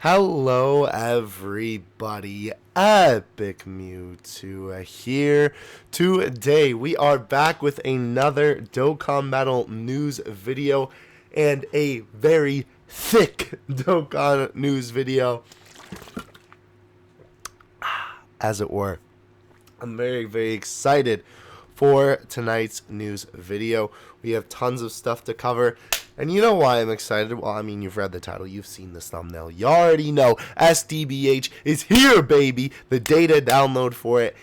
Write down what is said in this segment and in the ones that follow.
Hello everybody, Epic Mewtwo here. Today we are back with another Dokkan Battle news video and a very thick Dokkan news video, as it were. I'm very excited for tonight's news video. We have tons of stuff to cover. And you know why I'm excited? Well, I mean, you've read the title. You've seen this thumbnail. You already know SDBH is here, baby. The data download for it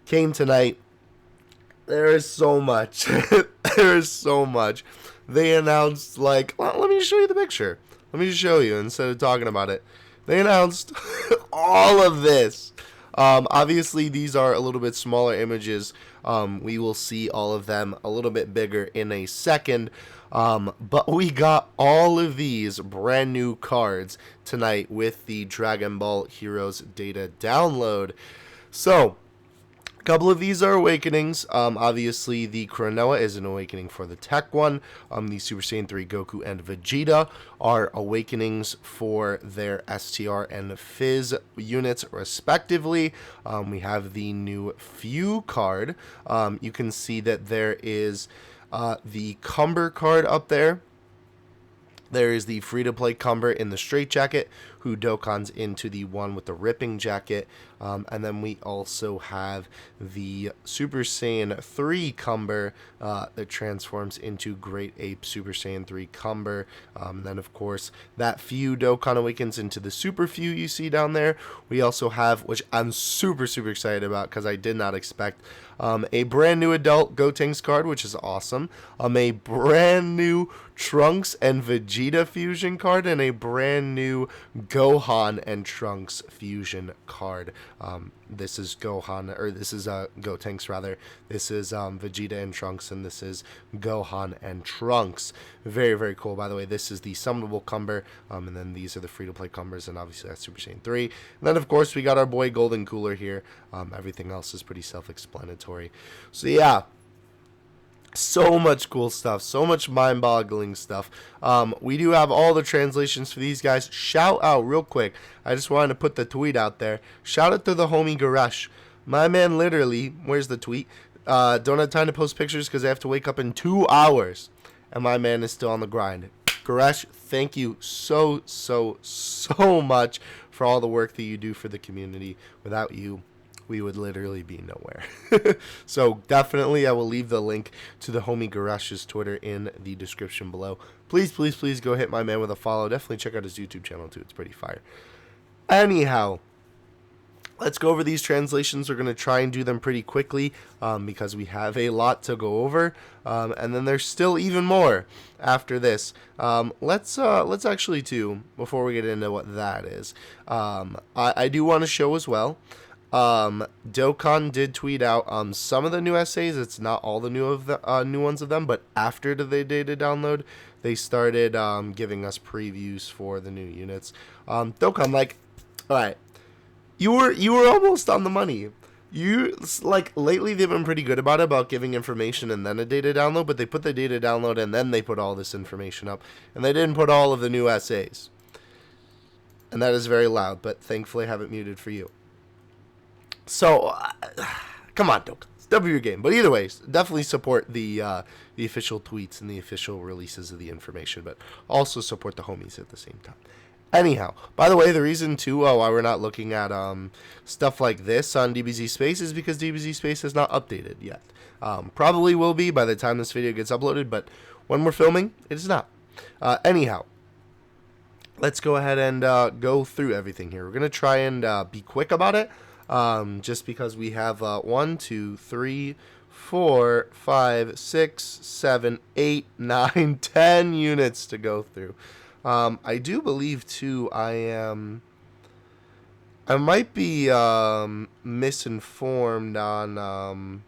came tonight. There is so much. There is so much. They announced, like, well, let me show you the picture. Let me just show you instead of talking about it. They announced all of this. Obviously, these are a little bit smaller images. We will see all of them a little bit bigger in a second. But we got all of these brand new cards tonight with the Dragon Ball Heroes data download. So, a couple of these are awakenings. Obviously, the Cronoa is an awakening for the Tech one. The Super Saiyan 3 Goku and Vegeta are awakenings for their STR and Fizz units, respectively. We have the new Few card. You can see that there is the Cumber card up there. There is the free-to-play Cumber in the straight jacket, who Dokkans into the one with the ripping jacket. And then we also have the Super Saiyan 3 Cumber that transforms into Great Ape Super Saiyan 3 Cumber. Then, of course, that Few Dokkan awakens into the Super Few you see down there. We also have, which I'm super excited about because I did not expect, a brand new adult Gotenks card, which is awesome. A brand new Trunks and Vegeta fusion card, and a brand new Gohan and Trunks fusion card. This is Gohan, or this is Gotenks rather. This is Vegeta and Trunks, and this is Gohan and Trunks. Very cool. By the way, this is the summonable Cumber, and then these are the free-to-play Cumbers, and obviously that's Super Saiyan 3. And then, of course, we got our boy Golden Cooler here. Everything else is pretty self-explanatory. So, yeah. So much cool stuff, so much mind-boggling stuff. We do have all the translations for these guys. Shout out real quick. I just wanted to put the tweet out there. Shout out to the homie Garesh. My man literally, where's the tweet? Don't have time to post pictures because I have to wake up in 2 hours. And my man is still on the grind. Garesh, thank you so much for all the work that you do for the community. Without you, we would literally be nowhere. So definitely I will leave the link to the homie Garesh's Twitter in the description below. Please go hit my man with a follow. Definitely check out his YouTube channel too. It's pretty fire. Anyhow, let's go over these translations. We're going to try and do them pretty quickly because we have a lot to go over. And then there's still even more after this. Let's actually too, before we get into what that is, I do want to show as well. Dokkan did tweet out some of the new essays. It's not all the new ones of them, but after the data download, they started giving us previews for the new units. Dokkan, like, all right, you were almost on the money. You, like, lately they've been pretty good about giving information and then a data download, but they put the data download and then they put all this information up, and they didn't put all of the new essays. And that is very loud, but thankfully I have it muted for you. So, come on, Dokkan. W your game. But either way, definitely support the official tweets and the official releases of the information, but also support the homies at the same time. Anyhow, by the way, the reason too why we're not looking at stuff like this on DBZ Space is because DBZ Space has not updated yet. Probably will be by the time this video gets uploaded, but when we're filming, it is not. Anyhow, let's go ahead and go through everything here. We're going to try and be quick about it. Just because we have 1, 2, 3, 4, 5, 6, 7, 8, 9, 10 units to go through. I do believe too I might be misinformed on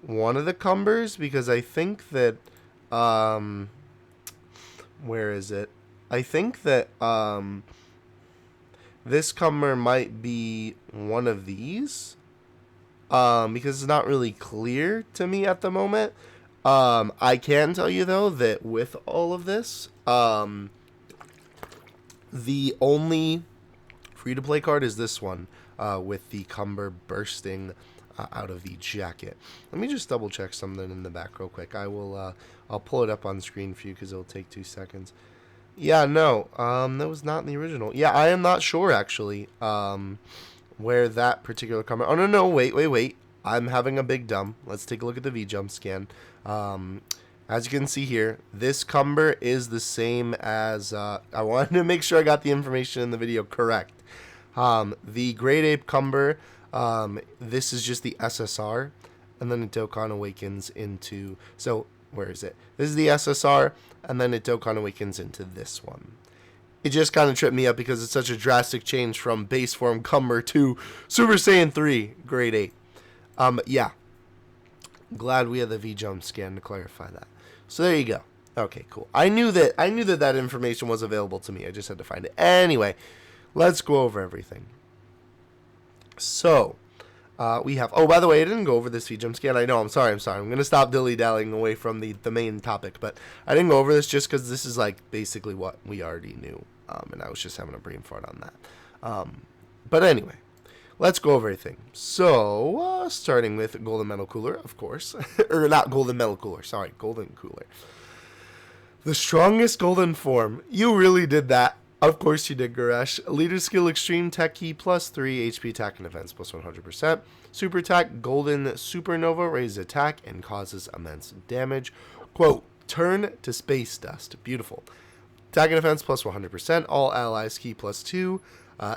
one of the Cumbers, because I think that where is it? I think that this Cumber might be one of these, because it's not really clear to me at the moment. I can tell you, though, that with all of this, The only free-to-play card is this one, with the Cumber bursting out of the jacket. Let me just double check something in the back real quick. I'll pull it up on screen for you because it'll take 2 seconds. Yeah, no, that was not in the original. Yeah, I am not sure actually, where that particular Cumber. Oh no, wait. I'm having a big dumb. Let's take a look at the V-Jump scan. As you can see here, this Cumber is the same as, I wanted to make sure I got the information in the video correct. The Great Ape Cumber, this is just the SSR, and then the Dokkan awakens into, so where is it? This is the SSR, and then the Dokkan awakens into this one. It just kind of tripped me up because it's such a drastic change from base form Cumber to Super Saiyan 3 Great Ape. Yeah. Glad we had the V-Jump scan to clarify that. So there you go. Okay, cool. I knew that information was available to me. I just had to find it. Anyway, let's go over everything. So, we have... Oh, by the way, I didn't go over this V-Jump scan. I know, I'm sorry. I'm going to stop dilly-dallying away from the main topic. But I didn't go over this just because this is, like, basically what we already knew. And I was just having a brain fart on that. But anyway, let's go over everything. So, starting with Golden Metal Cooler, of course. Or not Golden Metal Cooler. Sorry, Golden Cooler. The strongest golden form. You really did that. Of course you did, Goresh. Leader skill extreme tech key plus 3 HP attack and defense plus 100%. Super attack golden supernova raises attack and causes immense damage. Quote, turn to space dust. Beautiful. Attack and defense plus 100%. All allies key plus 2.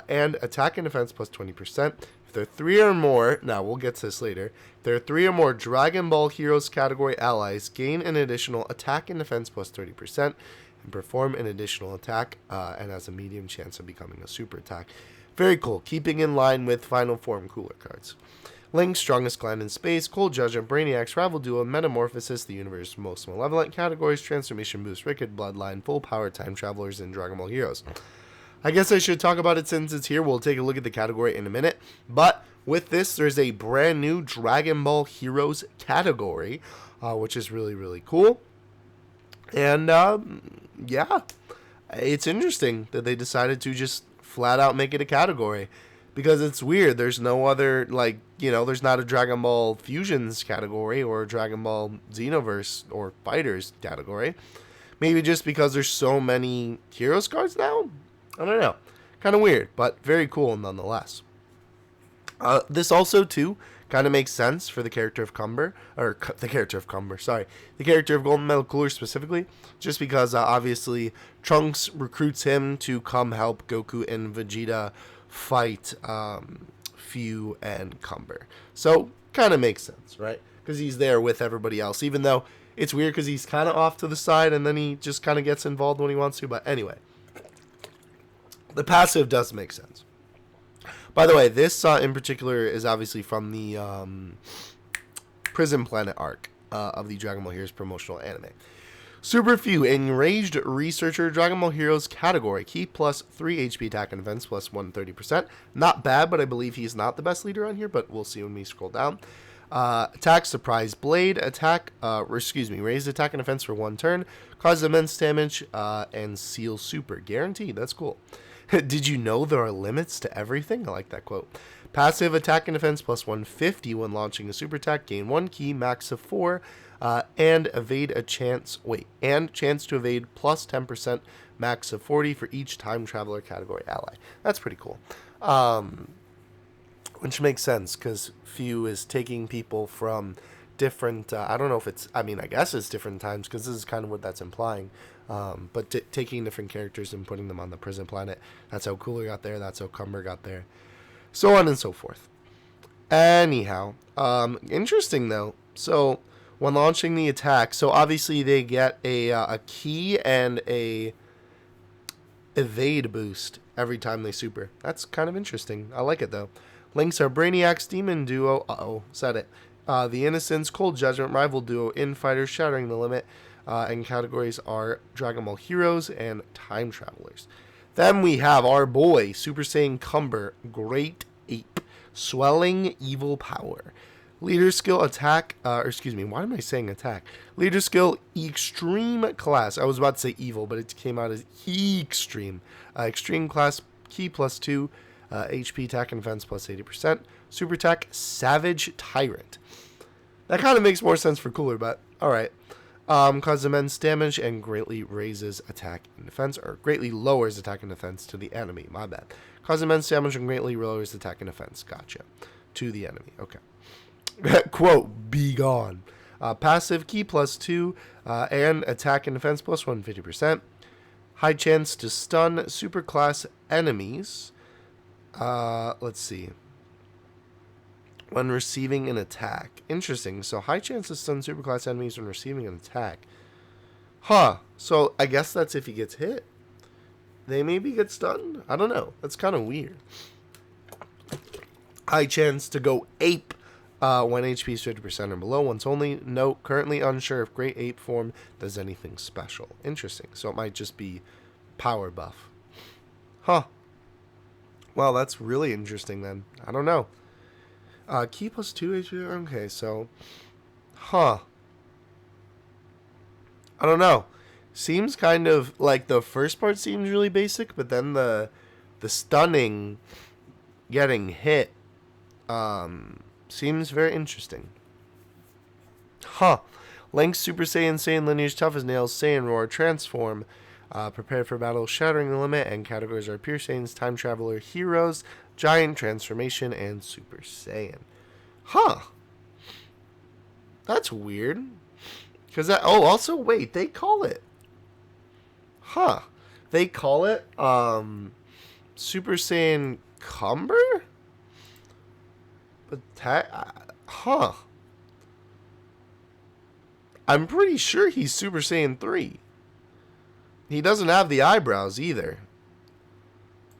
And attack and defense plus 20%. If there are 3 or more, now we'll get to this later. If there are 3 or more Dragon Ball Heroes category allies, gain an additional attack and defense plus 30%. And perform an additional attack, and has a medium chance of becoming a super attack. Very cool, keeping in line with Final Form Cooler cards. Link, Strongest Clan in Space, Cold Judgment, Brainiacs, Rival Duo, Metamorphosis, the universe's most malevolent categories, Transformation Boost, Wicked Bloodline, Full Power, Time Travelers, and Dragon Ball Heroes. I guess I should talk about it since it's here. We'll take a look at the category in a minute. But with this, there's a brand new Dragon Ball Heroes category, which is really, really cool. And, yeah, it's interesting that they decided to just flat out make it a category. Because it's weird. There's no other, like, there's not a Dragon Ball Fusions category or a Dragon Ball Xenoverse or Fighters category. Maybe just because there's so many Heroes cards now? I don't know. Kind of weird, but very cool nonetheless. This also, too, kind of makes sense for the character of Cumber, the character of Golden Metal Cooler specifically, just because obviously Trunks recruits him to come help Goku and Vegeta fight Fu and Cumber. So, kind of makes sense, right? Because he's there with everybody else, even though it's weird because he's kind of off to the side and then he just kind of gets involved when he wants to, but anyway. The passive does make sense. By the way, this in particular is obviously from the Prison Planet arc of the Dragon Ball Heroes promotional anime. Super Few, Enraged Researcher, Dragon Ball Heroes category. Key plus 3 HP attack and defense plus 130%. Not bad, but I believe he's not the best leader on here, but we'll see when we scroll down. Attack, Surprise Blade, raised attack and defense for 1 turn, causes immense damage, and Seal Super. Guaranteed, that's cool. Did you know there are limits to everything? I like that quote. Passive, attack and defense plus 150 when launching a super attack, gain 1 key, max of 4, and chance to evade plus 10%, max of 40 for each Time Traveler category ally. That's pretty cool. Which makes sense, because Few is taking people from different, I don't know if it's, I guess it's different times, because this is kind of what that's implying. But taking different characters and putting them on the prison planet. That's how Cooler got there. That's how Cumber got there. So on and so forth. Anyhow, interesting though. So when launching the attack, so obviously they get a key and a evade boost every time they super. That's kind of interesting. I like it though. Links are Brainiacs, Demon Duo. Said it. The Innocents, Cold Judgment, Rival Duo, Infighters, Shattering the Limit. And categories are Dragon Ball Heroes and Time Travelers. Then we have our boy, Super Saiyan Cumber, Great Ape, Swelling Evil Power. Leader skill attack, or excuse me, why am I saying attack? Leader skill extreme class. I was about to say evil, but it came out as extreme. Extreme class key +2, HP attack and defense +80%. Super attack savage tyrant. That kind of makes more sense for cooler, but alright. Causes immense damage and greatly raises attack and defense, or greatly lowers attack and defense to the enemy. My bad. Causes immense damage and greatly lowers attack and defense. Gotcha. To the enemy. Okay. Quote, be gone. Passive key +2 and attack and defense +150%. High chance to stun superclass enemies. Let's see. When receiving an attack. Interesting. So high chance to stun superclass enemies when receiving an attack. Huh. So I guess that's if he gets hit. They maybe get stunned? I don't know. That's kind of weird. High chance to go ape when HP is 50% or below. Once only. Note, currently unsure if Great Ape form does anything special. Interesting. So it might just be power buff. Huh. Well, that's really interesting then. I don't know. Key +2 HP. Okay, so. Huh. I don't know. Seems kind of like the first part seems really basic, but then the stunning getting hit seems very interesting. Huh. Link Super Saiyan, Saiyan Lineage, Tough as Nails, Saiyan Roar, Transform, Prepared for Battle, Shattering the Limit, and categories are Pure Saiyans, Time Traveler, Heroes, Giant Transformation, and Super Saiyan. Huh. That's weird. Because that, oh, also, wait, they call it. Huh. They call it, Super Saiyan Cumber? But huh. I'm pretty sure he's Super Saiyan 3. He doesn't have the eyebrows either.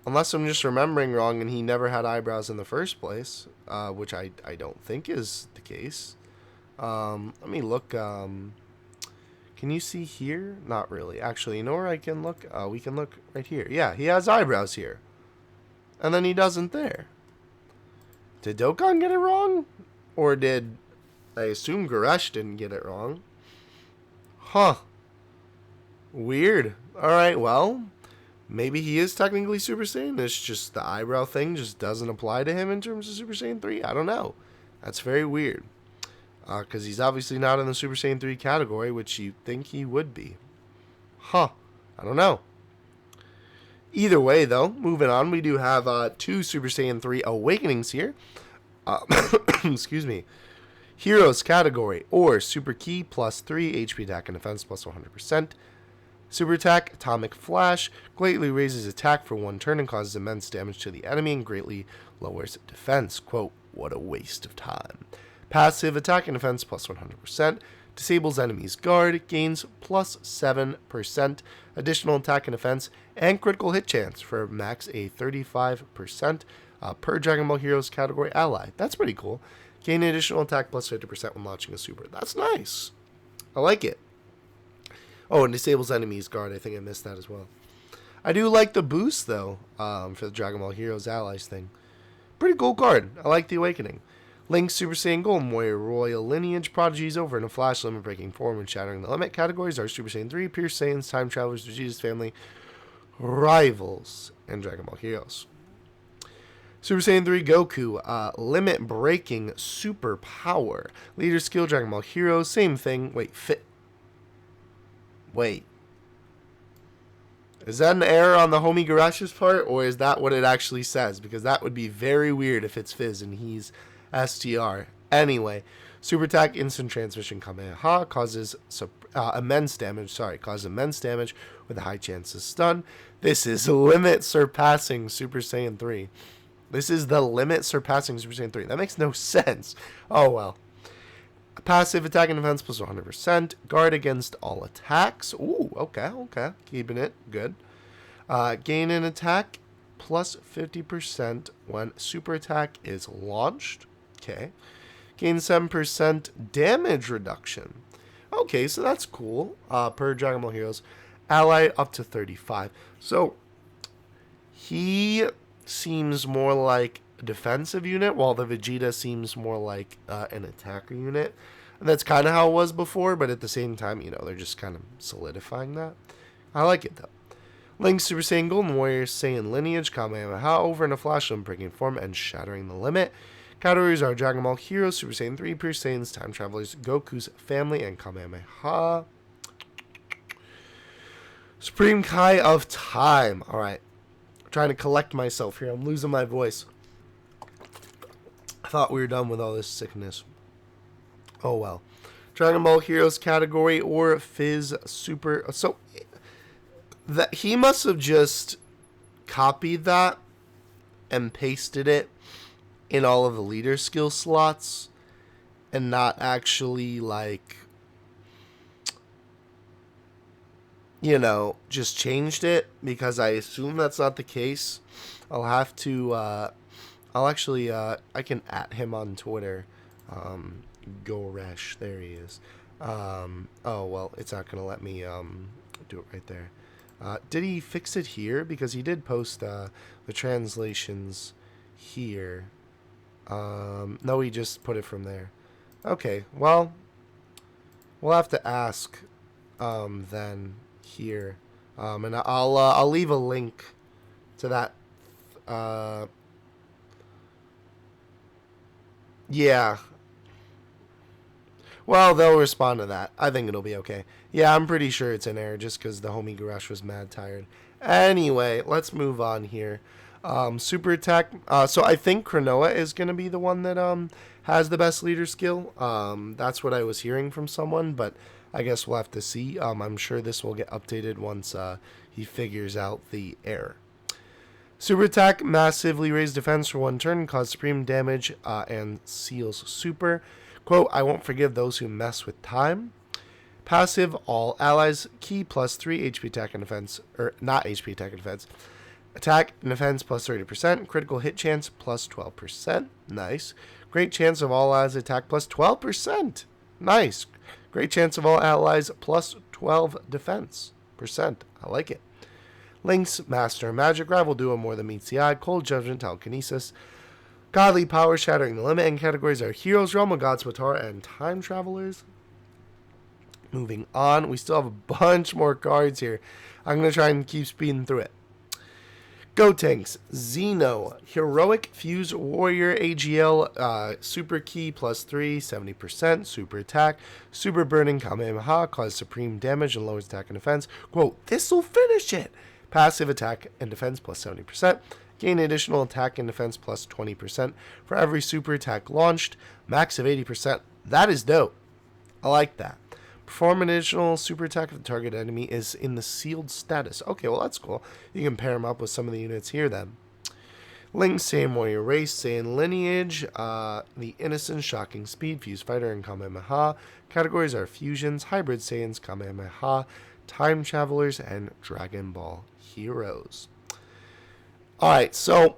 Unless I'm just remembering wrong and he never had eyebrows in the first place. Which I don't think is the case. Let me look. Can you see here? Not really. Actually, you know where I can look? We can look right here. Yeah, he has eyebrows here. And then he doesn't there. Did Dokkan get it wrong? Or did... I assume Goresh didn't get it wrong. Huh. Weird. Alright, well... Maybe he is technically Super Saiyan. It's just the eyebrow thing just doesn't apply to him in terms of Super Saiyan 3. I don't know. That's very weird. Because he's obviously not in the Super Saiyan 3 category, which you think he would be. Huh. I don't know. Either way, though, moving on, we do have 2 Super Saiyan 3 Awakenings here. Excuse me. Heroes category, or Super Key +3, HP attack and defense +100%. Super attack, Atomic Flash, greatly raises attack for 1 turn and causes immense damage to the enemy and greatly lowers defense. Quote, what a waste of time. Passive attack and defense +100%. Disables enemy's guard, gains +7%. Additional attack and defense and critical hit chance for max a 35% per Dragon Ball Heroes category ally. That's pretty cool. Gain additional attack +50% when launching a super. That's nice. I like it. Oh, and disables enemy's guard. I think I missed that as well. I do like the boost, though, for the Dragon Ball Heroes allies thing. Pretty cool card. I like the Awakening. Link, Super Saiyan Golden Warrior, Royal Lineage, Prodigies over in a Flash, Limit Breaking Form, and Shattering the Limit. Categories are Super Saiyan 3, Pure Saiyans, Time Travelers, Vegeta's Family, Rivals, and Dragon Ball Heroes. Super Saiyan 3 Goku, Limit Breaking Super Power. Leader Skill, Dragon Ball Heroes, same thing. Wait. Is that an error on the homie Garash's part, or is that what it actually says? Because that would be very weird if it's Fizz and he's STR. Anyway, Super Attack, Instant Transmission, Kamehameha, causes immense damage. Causes immense damage with a high chance of stun. This is limit surpassing Super Saiyan 3. This is the limit surpassing Super Saiyan 3. That makes no sense. Oh well. Passive attack and defense +100%. Guard against all attacks. Ooh, okay. Keeping it good. Gain an attack +50% when super attack is launched. Okay. Gain 7% damage reduction. Okay, so that's cool. Per Dragon Ball Heroes. Ally up to 35. So, he seems more like a defensive unit, while the Vegeta seems more like an attacker unit. And that's kind of how it was before, but at the same time, they're just kind of solidifying that. I like it, though. Link Super Saiyan Golden Warrior Saiyan Lineage Kamehameha over in a flash breaking form and shattering the limit. Categories are Dragon Ball Heroes, Super Saiyan 3, Pure Saiyans, Time Travelers, Goku's Family, and Kamehameha. Supreme Kai of Time. Alright. Trying to collect myself here. I'm losing my voice. I thought we were done with all this sickness. Oh well. Dragon Ball Heroes category or Fizz Super. So that he must have just copied that and pasted it in all of the leader skill slots and not actually just changed it, because I assume that's not the case. I'll have to I can @ him on Twitter. Goresh, there he is. Oh well, it's not gonna let me do it right there. Did he fix it here? Because he did post the translations here. No, he just put it from there. Okay, well, we'll have to ask then here, and I'll leave a link to that. Yeah. Well, they'll respond to that. I think it'll be okay. Yeah, I'm pretty sure it's an error just because the homie Garash was mad tired. Anyway, let's move on here. Super attack. So I think Cronoa is going to be the one that has the best leader skill. That's what I was hearing from someone, but I guess we'll have to see. I'm sure this will get updated once he figures out the error. Super attack, massively raise defense for 1 turn, cause supreme damage, and seals super. Quote, I won't forgive those who mess with time. Passive, all allies, key plus 3 HP attack and defense, or not HP attack and defense. Attack and defense plus 30%, critical hit chance plus 12%. Nice. Great chance of all allies attack plus 12%. Nice. Great chance of all allies plus 12 defense percent. I like it. Link's Master of Magic, Rival Duo more than meets the eye, Cold Judgment, Telekinesis, Godly Power, Shattering the Limit, and categories are Heroes, Realm of Gods, Potara, and Time Travelers. Moving on, we still have a bunch more cards here. I'm going to try and keep speeding through it. Gotenks, Xeno, Heroic Fuse Warrior, AGL, Super Key plus 3, 70%, Super Attack, Super Burning Kamehameha, cause supreme damage and lowers attack and defense. Quote, this'll finish it. Passive attack and defense plus 70%. Gain additional attack and defense plus 20% for every super attack launched. Max of 80%. That is dope. I like that. Perform an additional super attack if the target enemy is in the sealed status. Okay, well that's cool. You can pair them up with some of the units here then. Link, Saiyan Warrior Race, Saiyan Lineage, the Innocent, Shocking Speed, Fuse Fighter, and Kamehameha. Categories are Fusions, Hybrid Saiyans, Kamehameha, Time Travelers, and Dragon Ball Heroes. Alright, so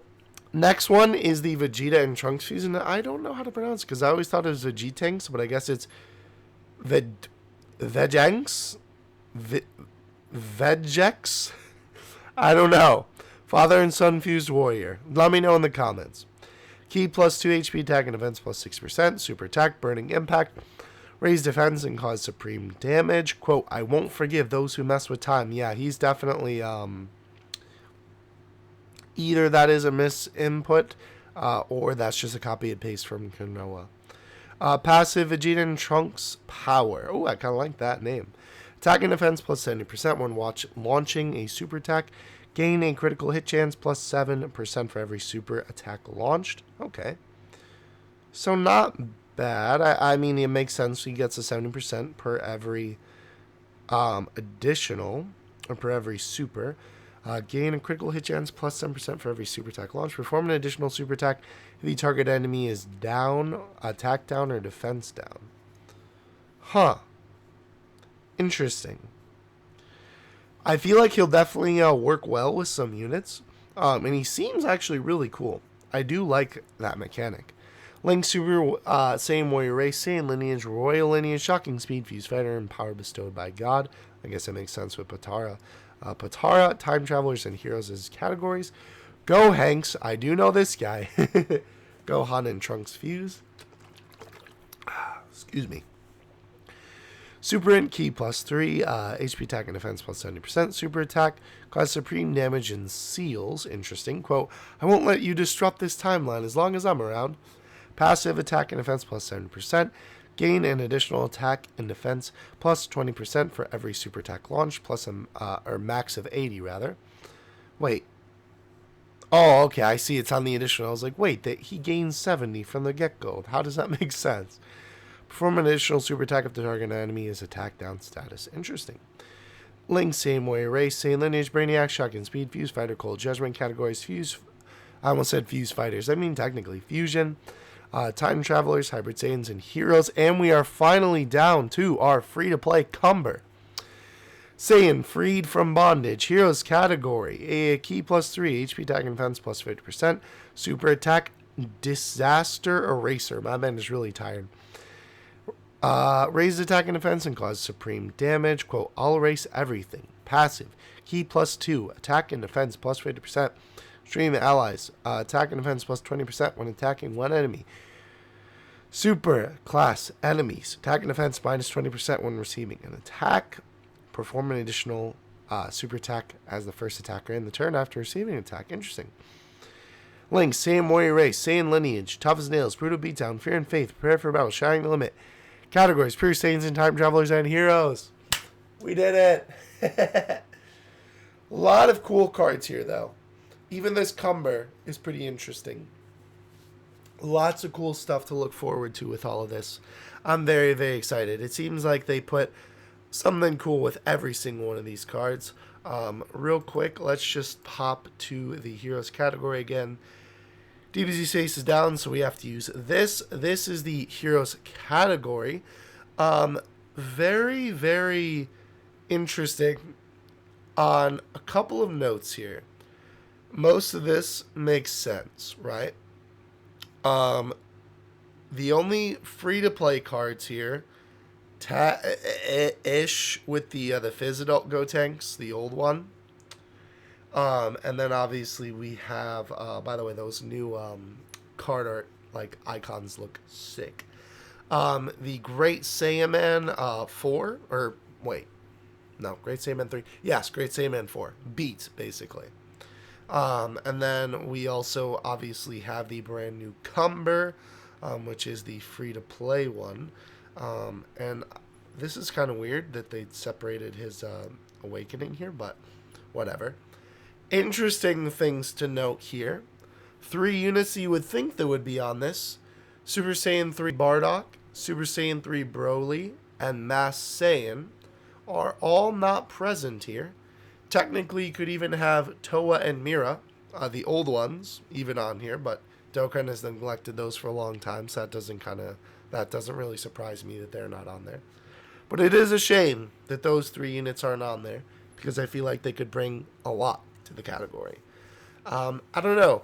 next one is the Vegeta and Trunks fusion. I don't know how to pronounce it because I always thought it was Vegetanks, but I guess it's Vejanks? Vejex? I don't know. Father and Son Fused Warrior. Let me know in the comments. Key plus 2 HP attack and defense plus 6%. Super attack, burning impact. Raise defense and cause supreme damage. Quote, I won't forgive those who mess with time. Yeah, he's definitely either that is a misinput or that's just a copy and paste from Konoha. Passive Vegeta and Trunks Power. Oh, I kind of like that name. Attack and defense plus 70% when launching a super attack. Gain a critical hit chance plus 7% for every super attack launched. Okay. So not bad. I mean, it makes sense. He gets a 70% per every additional, or per every super. Gain a critical hit chance plus 7% for every super attack launch. Perform an additional super attack if the target enemy is down, attack down, or defense down. Huh. Interesting. I feel like he'll definitely work well with some units. And he seems actually really cool. I do like that mechanic. Link Super Saiyan Warrior Race, Saiyan Lineage, Royal Lineage, Shocking Speed, Fuse Fighter, and Power Bestowed by God. I guess that makes sense with Potara. Potara, Time Travelers, and Heroes as categories. Go Hanks. I do know this guy. Gohan and Trunks fuse. Excuse me. Super Int Key +3, HP attack and defense +70%. Super attack cause supreme damage and seals. Interesting. Quote, I won't let you disrupt this timeline as long as I'm around. Passive attack and defense +70%. Gain an additional attack and defense +20% for every super attack launch, plus or max of 80 rather. Wait. Oh, okay. I see. It's on the additional. I was like, wait, he gains 70 from the get-go. How does that make sense? Perform an additional super attack if the target enemy is attack down status. Interesting. Link, same way, race, same lineage, Brainiac, Shotgun Speed, Fuse Fighter, Cold Judgment categories, Fuse. I almost said Fuse Fighters. I mean, technically, Fusion, Time Travelers, Hybrid Saiyans, and Heroes. And we are finally down to our free-to-play Cumber. Saiyan, freed from bondage. Heroes category. A key +3, HP attack and defense +50%. Super attack, Disaster Eraser. My man is really tired. Raise attack and defense and cause supreme damage. Quote, I'll erase everything. Passive. Key +2. Attack and defense +50%. Stream allies. Attack and defense +20% when attacking one enemy. Super class enemies. Attack and defense -20% when receiving an attack. Perform an additional super attack as the first attacker in the turn after receiving an attack. Interesting. Link, Saiyan warrior race, Saiyan lineage, tough as nails, brutal beatdown, fear and faith, prepare for battle, shining the limit. Categories, pure Saiyans and time travelers and heroes. We did it. A lot of cool cards here, though. Even this Cumber is pretty interesting. Lots of cool stuff to look forward to with all of this. I'm very, very excited. It seems like they put something cool with every single one of these cards. Real quick, let's just pop to the heroes category again. DBZ space is down, so we have to use this. This is the heroes category. Very, very interesting on a couple of notes here. Most of this makes sense, right? The only free-to-play cards here, ish with the Fizz Adult Gotenks, the old one. And then obviously we have, by the way, those new card art like icons look sick. The Great Saiyaman 4, or wait, no, Great Saiyaman 3. Yes, Great Saiyaman 4. Beat, basically. And then we also obviously have the brand new Cumber, which is the free-to-play one. And this is kind of weird that they separated his awakening here, but whatever. Interesting things to note here. 3 units you would think that would be on this. Super Saiyan 3 Bardock, Super Saiyan 3 Broly, and Mass Saiyan are all not present here. Technically, you could even have Toa and Mira, the old ones, even on here, but Dokkan has neglected those for a long time, so that doesn't really surprise me that they're not on there. But it is a shame that those 3 units aren't on there, because I feel like they could bring a lot to the category. I don't know.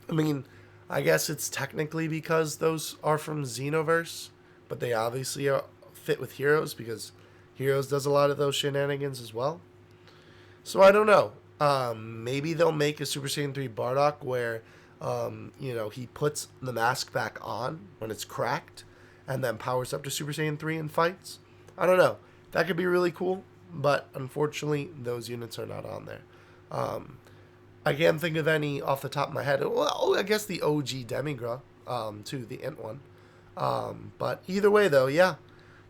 I mean, I guess it's technically because those are from Xenoverse, but they obviously fit with Heroes, because Heroes does a lot of those shenanigans as well. So I don't know. Maybe they'll make a Super Saiyan 3 Bardock where, he puts the mask back on when it's cracked and then powers up to Super Saiyan 3 and fights. I don't know. That could be really cool, but unfortunately, those units are not on there. I can't think of any off the top of my head. Well, I guess the OG Demigra, too, the Int one. But either way, though, yeah,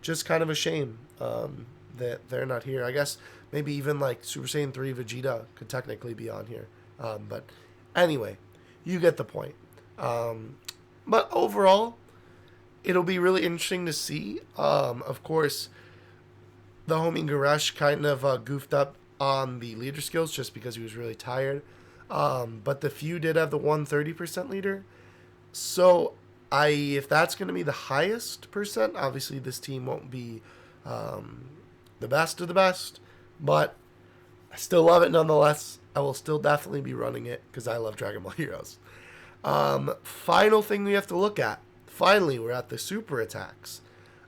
just kind of a shame that they're not here. I guess maybe even like Super Saiyan 3 Vegeta could technically be on here. But anyway, you get the point. But overall, it'll be really interesting to see. Of course, the homie Garesh kind of goofed up on the leader skills just because he was really tired. But the few did have the 130% leader. So if that's going to be the highest percent, obviously this team won't be the best of the best. But I still love it nonetheless. I will still definitely be running it because I love Dragon Ball Heroes. Final thing we have to look at. Finally, we're at the super attacks.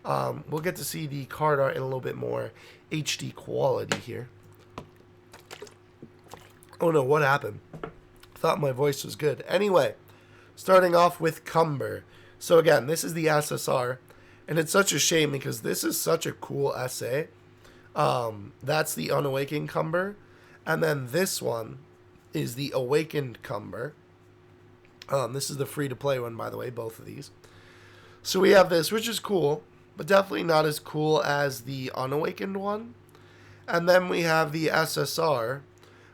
We'll get to see the card art in a little bit more HD quality here. Oh no, what happened? Thought my voice was good. Anyway, starting off with Cumber. So again, this is the SSR, and it's such a shame because this is such a cool SA. That's the Unawakened Cumber, and then this one is the Awakened Cumber. This is the free-to-play one, by the way, both of these. So we have this, which is cool, but definitely not as cool as the Unawakened one. And then we have the SSR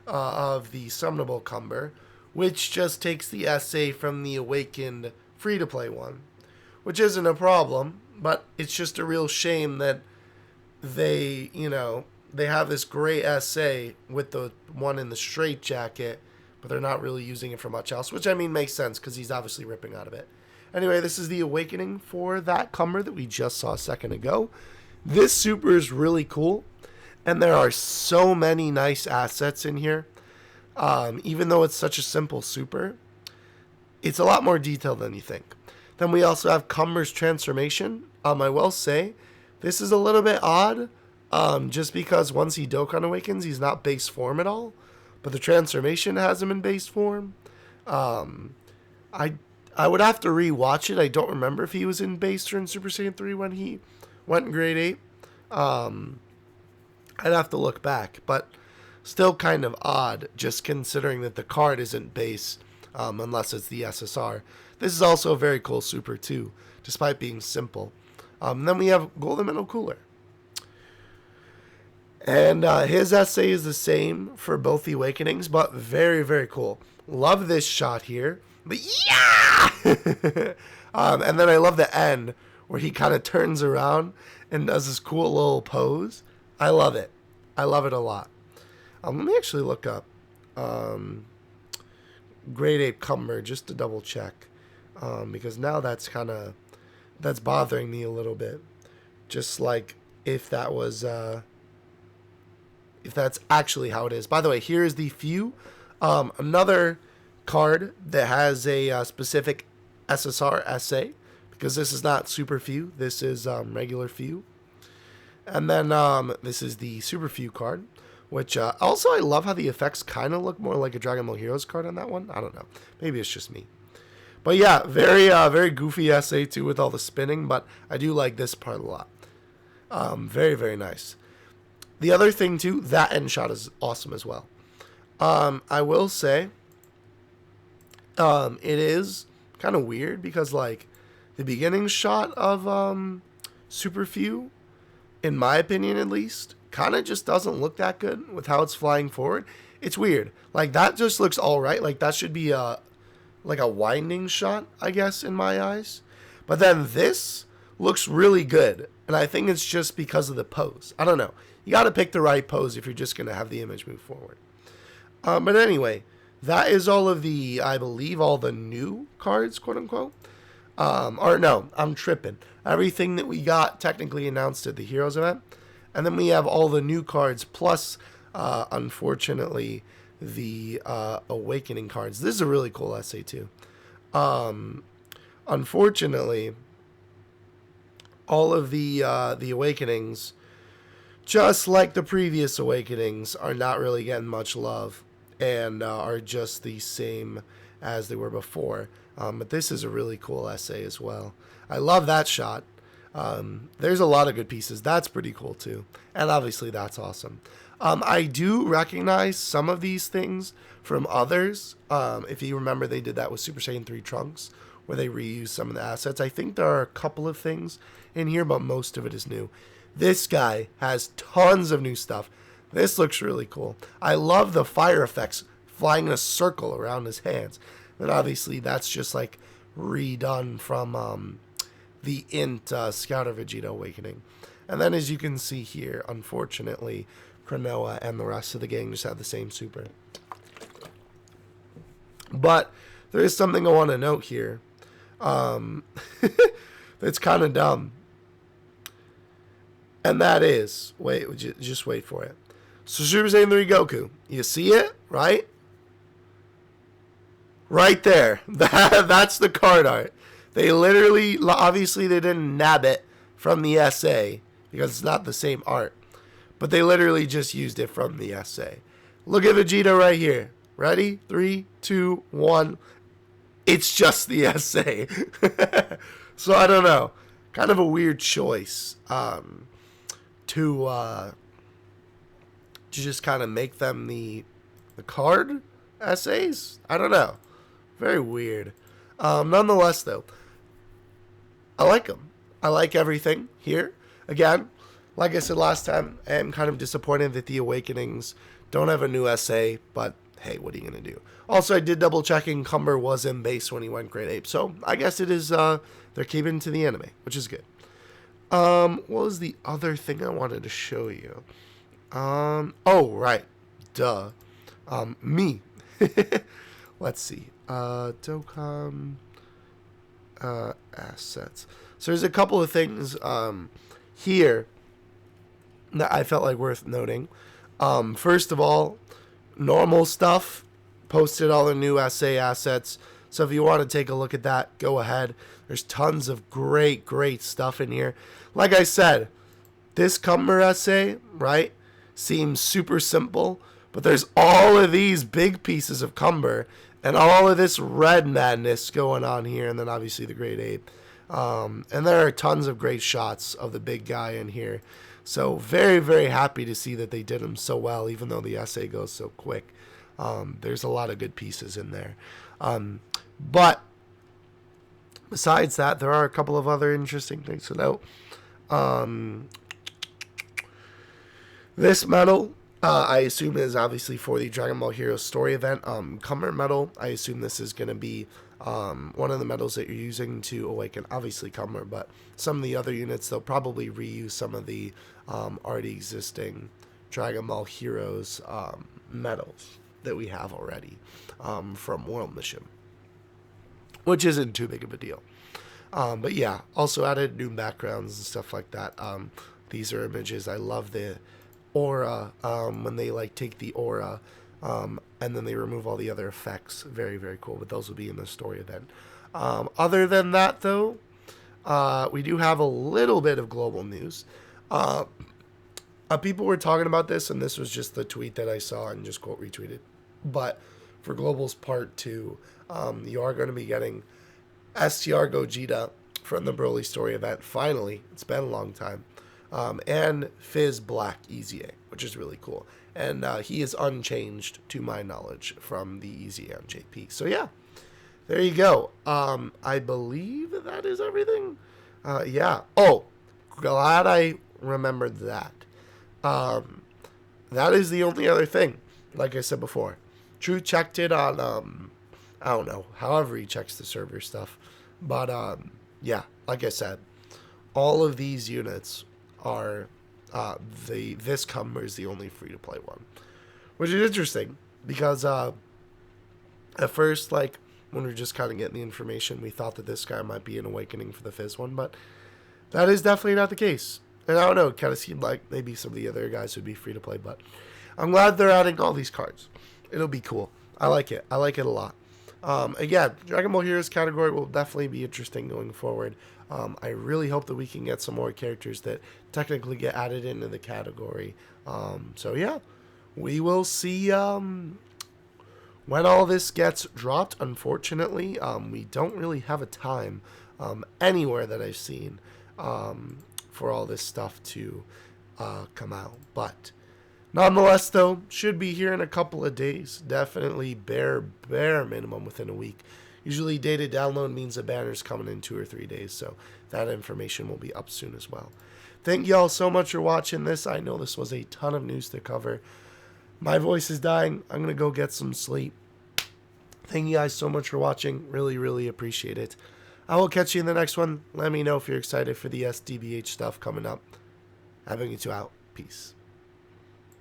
of the Summonable Cumber, which just takes the SA from the Awakened free-to-play one, which isn't a problem, but it's just a real shame that they, they have this great SA with the one in the straight jacket, but they're not really using it for much else, which, I mean, makes sense because he's obviously ripping out of it. Anyway, this is the awakening for that Cumber that we just saw a second ago. This super is really cool, and there are so many nice assets in here. Even though it's such a simple super, it's a lot more detailed than you think. Then we also have Cumber's transformation. I will say, this is a little bit odd, just because once he Dokkan awakens, he's not base form at all. But the transformation has him in base form. I would have to re-watch it. I don't remember if he was in base or in Super Saiyan 3 when he went in Grade 8. I'd have to look back, but still kind of odd, just considering that the card isn't base, unless it's the SSR. This is also a very cool super too, despite being simple. Then we have Golden Metal Cooler. And his essay is the same for both the Awakenings, but very, very cool. Love this shot here. But yeah! And then I love the end, where he kind of turns around and does this cool little pose. I love it. I love it a lot. Let me actually look up Great Ape Cumber just to double check. Because now that's bothering me a little bit. Just like if that was... if that's actually how it is. By the way, here is the Few. Another card that has a specific SSR SA, because this is not Super Few. This is regular Few. And then this is the Super Few card, which also I love how the effects kind of look more like a Dragon Ball Heroes card on that one. I don't know. Maybe it's just me. But yeah, very goofy SA too with all the spinning, but I do like this part a lot. Very, very nice. The other thing, too, that end shot is awesome as well. I will say it is kind of weird because, like, the beginning shot of Super Few, in my opinion at least, kind of just doesn't look that good with how it's flying forward. It's weird. Like, that just looks all right. Like, that should be like a winding shot, I guess, in my eyes. But then this looks really good. And I think it's just because of the pose. I don't know. You got to pick the right pose if you're just going to have the image move forward. But anyway, that is all of the, I believe, all the new cards, quote unquote. Or no, I'm tripping. Everything that we got technically announced at the Heroes event. And then we have all the new cards plus, unfortunately, the Awakening cards. This is a really cool essay too. Unfortunately, all of the Awakenings, just like the previous Awakenings, are not really getting much love and are just the same as they were before. But this is a really cool essay as well. I love that shot. There's a lot of good pieces. That's pretty cool too. And obviously that's awesome. I do recognize some of these things from others. If you remember, they did that with Super Saiyan 3 Trunks, where they reused some of the assets. I think there are a couple of things in here, but most of it is new. This guy has tons of new stuff. This looks really cool. I love the fire effects flying in a circle around his hands. And obviously that's just like redone from the Int Scouter Vegeta Awakening. And then as you can see here, unfortunately, Cronoa and the rest of the gang just have the same super. But there is something I want to note here. That's kind of dumb. And that is, just wait for it. So Super Saiyan 3 Goku, you see it, right? Right there. That's the card art. They literally, obviously they didn't nab it from the SA because it's not the same art. But they literally just used it from the SA. Look at Vegeta right here. Ready? 3, 2, 1. It's just the essay. So I don't know. Kind of a weird choice to just kind of make them the card essays. I don't know. Very weird. Nonetheless, though, I like them. I like everything here. Again, like I said last time, I am kind of disappointed that the Awakenings don't have a new essay, but hey, what are you going to do? Also, I did double checking. Cumber was in base when he went Great Ape, so I guess it is, they're keeping to the anime, which is good. What was the other thing I wanted to show you? Oh, right. Duh. Me. Let's see. Dokkan, assets. So there's a couple of things, here that I felt like worth noting. First of all, normal stuff. Posted all the new essay assets. So if you want to take a look at that, go ahead. There's tons of great stuff in here. Like I said, this Cumber essay, right, seems super simple, but there's all of these big pieces of Cumber and all of this red madness going on here, and then obviously the Great Ape. And there are tons of great shots of the big guy in here. So very happy to see that they did him so well, even though the essay goes so quick. There's a lot of good pieces in there. But besides that, there are a couple of other interesting things to note. This medal, I assume, is obviously for the Dragon Ball Heroes story event. Cumber medal, I assume this is going to be one of the medals that you're using to awaken, obviously Cumber, but some of the other units, they'll probably reuse some of the already existing Dragon Ball Heroes medals that we have already from World Mission, which isn't too big of a deal. But yeah, also added new backgrounds and stuff like that. These are images. I love the aura when they like take the aura and then they remove all the other effects. Very cool. But those will be in the story event. Other than that, though, we do have a little bit of global news. People were talking about this, and this was just the tweet that I saw and just quote retweeted. But for Global's part 2, you are going to be getting STR Gogeta from the Broly story event. Finally, it's been a long time. And Fizz Black Easy A, which is really cool. And he is unchanged, to my knowledge, from the Easy A on JP. So yeah, there you go. I believe that is everything. Yeah. Oh, glad I remembered that. That is the only other thing. Like I said before, True checked it on, I don't know, however he checks the server stuff. But, yeah, like I said, all of these units are, this Cumber is the only free-to-play one. Which is interesting, because, at first, like, when we were just kind of getting the information, we thought that this guy might be an awakening for the Fizz one, but that is definitely not the case. And I don't know, it kind of seemed like maybe some of the other guys would be free-to-play, but I'm glad they're adding all these cards. It'll be cool. I like it. I like it a lot. Again, Dragon Ball Heroes category will definitely be interesting going forward. I really hope that we can get some more characters that technically get added into the category. So yeah, we will see when all this gets dropped. Unfortunately, we don't really have a time anywhere that I've seen for all this stuff to come out. But nonetheless, though, should be here in a couple of days. Definitely bare minimum within a week. Usually data download means the banner's coming in 2 or 3 days, so that information will be up soon as well. Thank y'all so much for watching this. I know this was a ton of news to cover. My voice is dying. I'm going to go get some sleep. Thank you guys so much for watching. Really appreciate it. I will catch you in the next one. Let me know if you're excited for the SDBH stuff coming up. Having you two out. Peace.